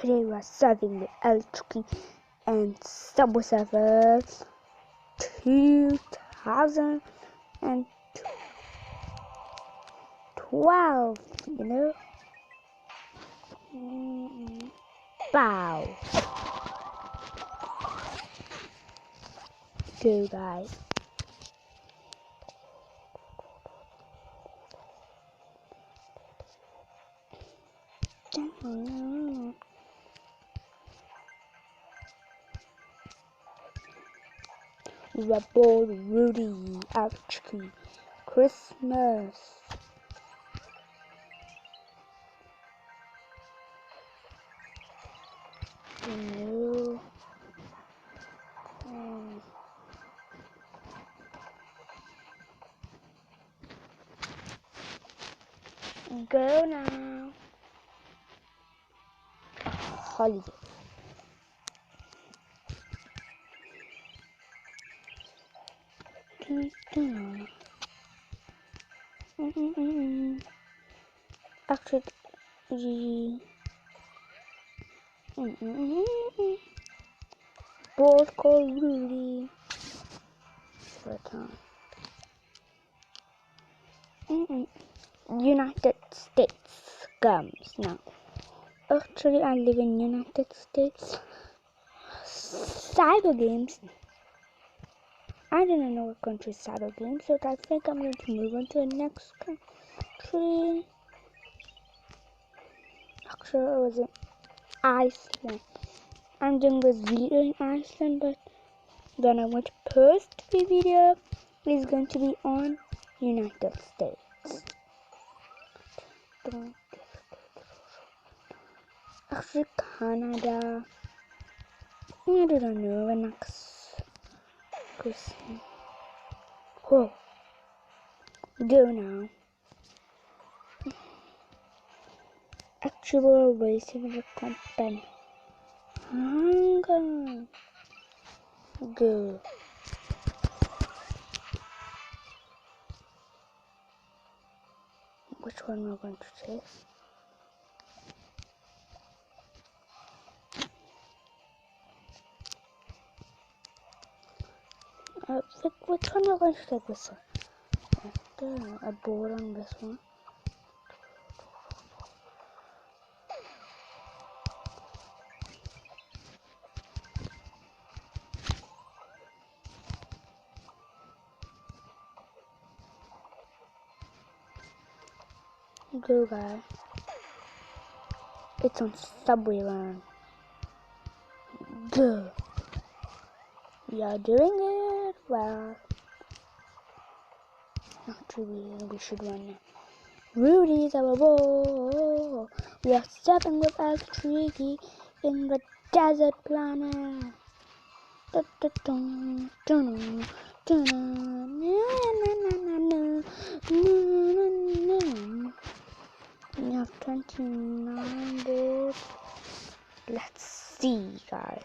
Today we are serving the L3 and Subway Surfer 2012, you know? Wow. Go guys. Rebel Rudy L3 Christmas. Go now. Holiday. Actually, both called Rudy. United States comes now. Actually, I live in United States. Cyber games. I didn't know what country cyber games, so I think I'm going to move on to the next country. Actually, I was in Iceland. I'm doing a video in Iceland, but then I want to post the video. It's going to be on United States. Actually, Canada. I don't know the next Christmas. Oh, go now. Actual racing the company. Hang on. Go. Which one am I going to take? Which one am I going to take this one? I bought on this one. Go guys. It's on Subway Run. Go. We are doing it well. Actually, we should run now. Rudy's our ball. We are stepping with L3 in the desert planet. We have 29 boards. Let's see, guys.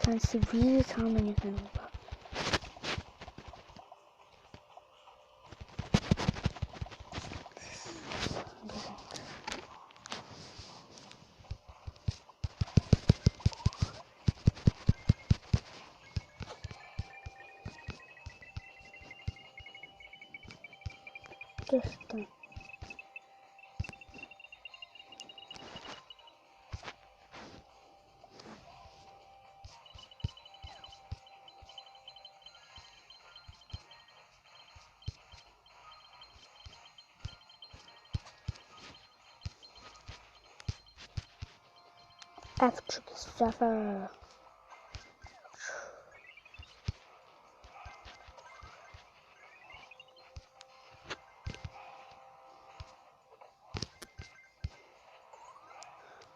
You can see really how many can we got. Just F Surfer.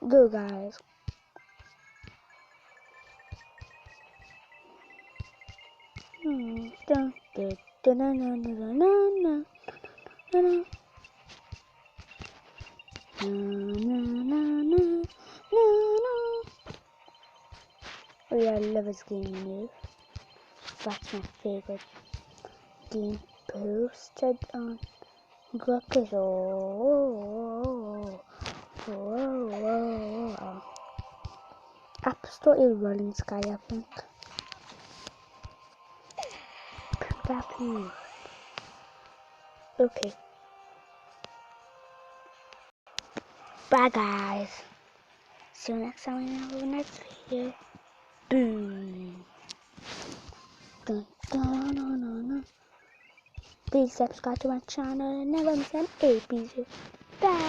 Go guys. Oh yeah, I love this game, you know. That's my favorite. being posted on Grokers. App Store is Rolling Sky, I think. Okay. Bye guys. See you next time in our next video. Boom. Dun, dun, dun, dun, dun. Please subscribe to my channel and never miss an episode. Bye.